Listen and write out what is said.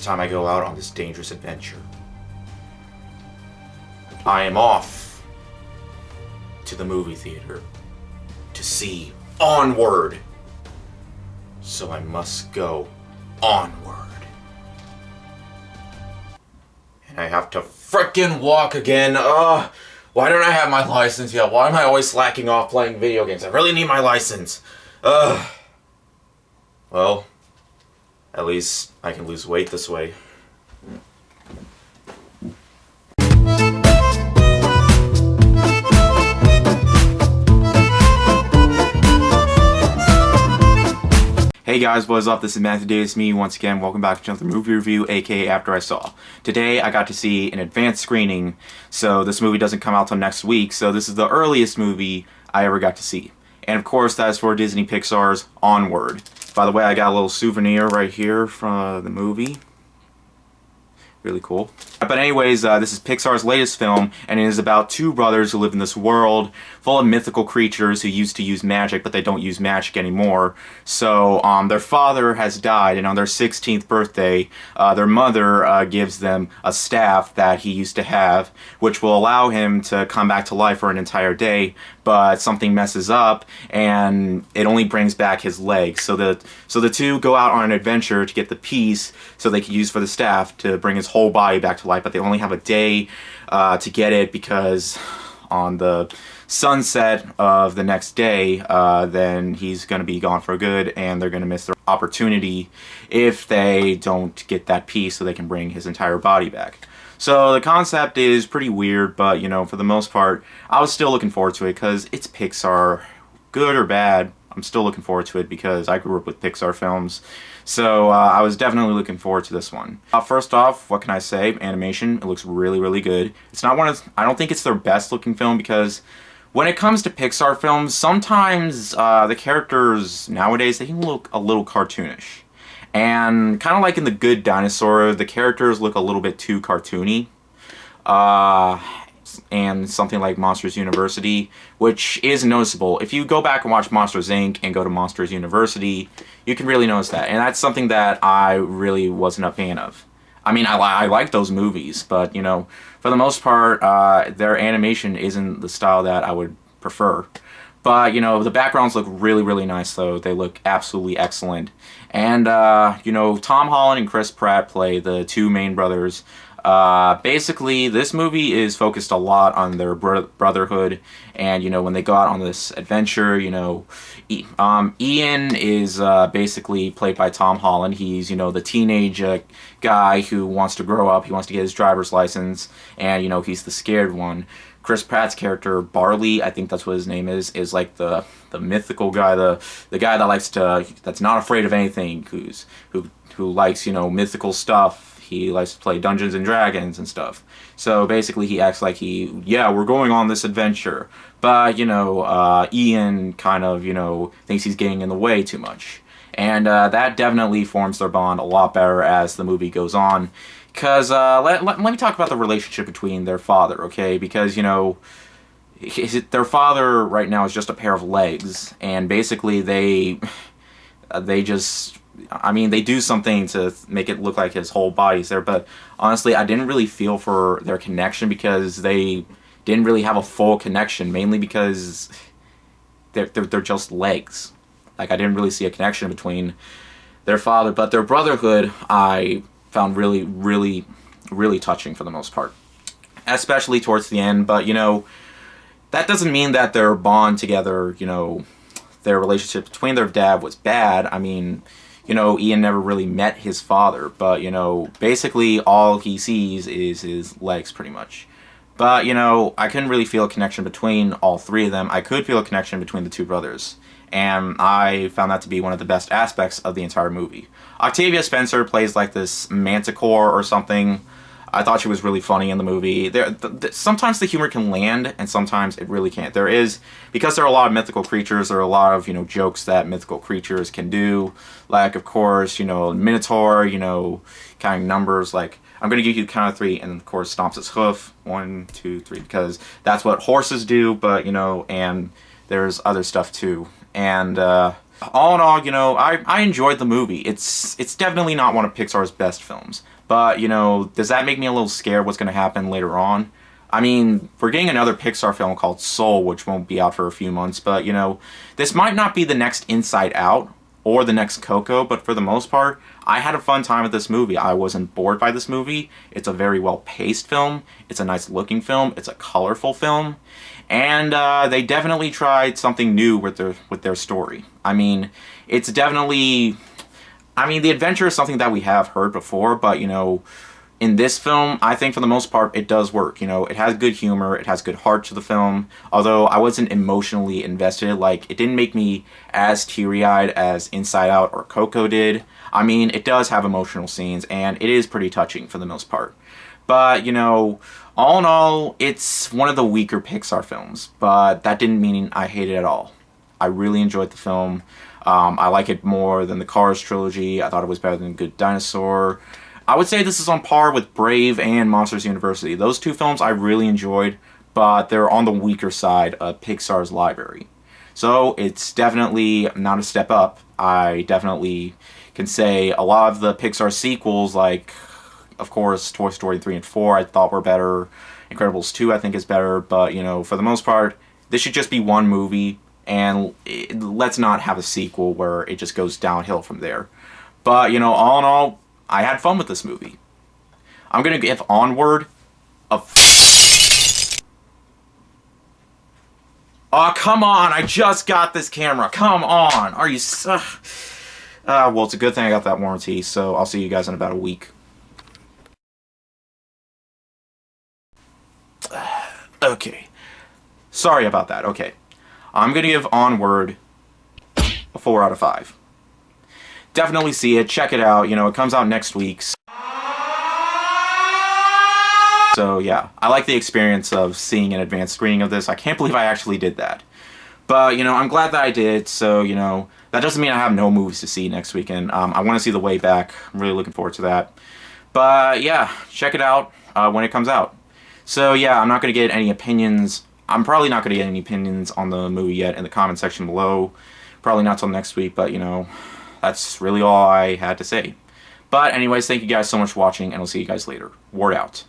time I go out on this dangerous adventure. I am off to the movie theater to see Onward. So I must go onward. And I have to frickin' walk again. Why don't I have my license yet? Why am I always slacking off playing video games? I really need my license. Well, at least I can lose weight this way. Hey guys, what is up? This is Matt. Today it's me once again. Welcome back to another movie review, aka After I Saw. Today I got to see an advanced screening, so this movie doesn't come out till next week, so this is the earliest movie I ever got to see. And of course, that is for Disney Pixar's Onward. By the way, I got a little souvenir right here from the movie. Really cool. But anyways, this is Pixar's latest film, and it is about two brothers who live in this world full of mythical creatures who used to use magic, but they don't use magic anymore. So, their father has died, and on their 16th birthday, their mother gives them a staff that he used to have, which will allow him to come back to life for an entire day, but something messes up, and it only brings back his legs. So the two go out on an adventure to get the piece so they can use for the staff to bring his whole body back to life, but they only have a day to get it, because on the sunset of the next day, then he's going to be gone for good, and they're going to miss their opportunity if they don't get that piece so they can bring his entire body back. So the concept is pretty weird, but you know, for the most part, I was still looking forward to it because it's Pixar. Good or bad, I'm still looking forward to it because I grew up with Pixar films. So I was definitely looking forward to this one. First off, what can I say? Animation, it looks really, really good. It's not one of, I don't think it's their best looking film, because when it comes to Pixar films, sometimes the characters nowadays, they can look a little cartoonish. And kind of like in The Good Dinosaur, the characters look a little bit too cartoony. And something like Monsters University, which is noticeable. If you go back and watch Monsters Inc. and go to Monsters University, you can really notice that. And that's something that I really wasn't a fan of. I mean, I like those movies, but, you know, for the most part, their animation isn't the style that I would prefer. But, you know, the backgrounds look really, really nice, though. They look absolutely excellent. And, you know, Tom Holland and Chris Pratt play the two main brothers. Basically, this movie is focused a lot on their brotherhood, and, you know, when they go out on this adventure, you know, Ian is basically played by Tom Holland. He's, you know, the teenage guy who wants to grow up. He wants to get his driver's license, and, you know, he's the scared one. Chris Pratt's character, Barley, I think that's what his name is like the mythical guy, the guy that that's not afraid of anything, who likes, you know, mythical stuff. He likes to play Dungeons and Dragons and stuff. So basically he acts like we're going on this adventure. But, you know, Ian kind of, you know, thinks he's getting in the way too much. And that definitely forms their bond a lot better as the movie goes on. Because, let me talk about the relationship between their father, okay? Because, you know, their father right now is just a pair of legs. And basically they just... I mean, they do something to make it look like his whole body's there, but honestly, I didn't really feel for their connection because they didn't really have a full connection, mainly because they're just legs. Like, I didn't really see a connection between their father, but their brotherhood I found really, really, really touching for the most part, especially towards the end. But, you know, that doesn't mean that their bond together, you know, their relationship between their dad was bad. I mean, you know, Ian never really met his father, but, you know, basically all he sees is his legs, pretty much. But, you know, I couldn't really feel a connection between all three of them. I could feel a connection between the two brothers, and I found that to be one of the best aspects of the entire movie. Octavia Spencer plays like this manticore or something. I thought she was really funny in the movie. Sometimes the humor can land, and sometimes it really can't. Because there are a lot of mythical creatures, there are a lot of, you know, jokes that mythical creatures can do. Like, of course, you know, Minotaur, you know, counting numbers, like, I'm going to give you the count of three, and of course stomps his hoof. 1, 2, 3, because that's what horses do, but, you know, and there's other stuff too. And, all in all, you know, I enjoyed the movie. It's definitely not one of Pixar's best films, But, you know, does that make me a little scared what's going to happen later on? I mean, we're getting another Pixar film called Soul, which won't be out for a few months, but, you know, this might not be the next Inside Out or the next Coco, but for the most part, I had a fun time with this movie. I wasn't bored by this movie. It's a very well-paced film. It's a nice-looking film. It's a colorful film. And they definitely tried something new with their story. I mean, it's definitely... I mean, the adventure is something that we have heard before, but, you know, in this film, I think for the most part, it does work. You know, it has good humor, it has good heart to the film, although I wasn't emotionally invested. Like, it didn't make me as teary-eyed as Inside Out or Coco did. I mean, it does have emotional scenes, and it is pretty touching for the most part. But, you know, all in all, it's one of the weaker Pixar films, but that didn't mean I hate it at all. I really enjoyed the film. I like it more than the Cars trilogy. I thought it was better than Good Dinosaur. I would say this is on par with Brave and Monsters University. Those two films I really enjoyed, but they're on the weaker side of Pixar's library. So it's definitely not a step up. I definitely can say a lot of the Pixar sequels, like, of course, Toy Story 3 and 4, I thought were better. Incredibles 2, I think, is better. But, you know, for the most part, this should just be one movie. And let's not have a sequel where it just goes downhill from there. But, you know, all in all, I had fun with this movie. I'm going to give Onward a... Oh, come on! I just got this camera! Come on! Are you... well, it's a good thing I got that warranty, so I'll see you guys in about a week. Okay. Sorry about that. Okay. I'm going to give Onward a 4 out of 5. Definitely see it. Check it out. You know, it comes out next week. So, yeah. I like the experience of seeing an advanced screening of this. I can't believe I actually did that. But, you know, I'm glad that I did. So, you know, that doesn't mean I have no movies to see next weekend. I want to see The Way Back. I'm really looking forward to that. But, yeah. Check it out when it comes out. So, yeah. I'm not going to get any opinions. I'm probably not going to get any opinions on the movie yet in the comment section below. Probably not till next week, but, you know, that's really all I had to say. But anyways, thank you guys so much for watching, and I'll see you guys later. Ward out.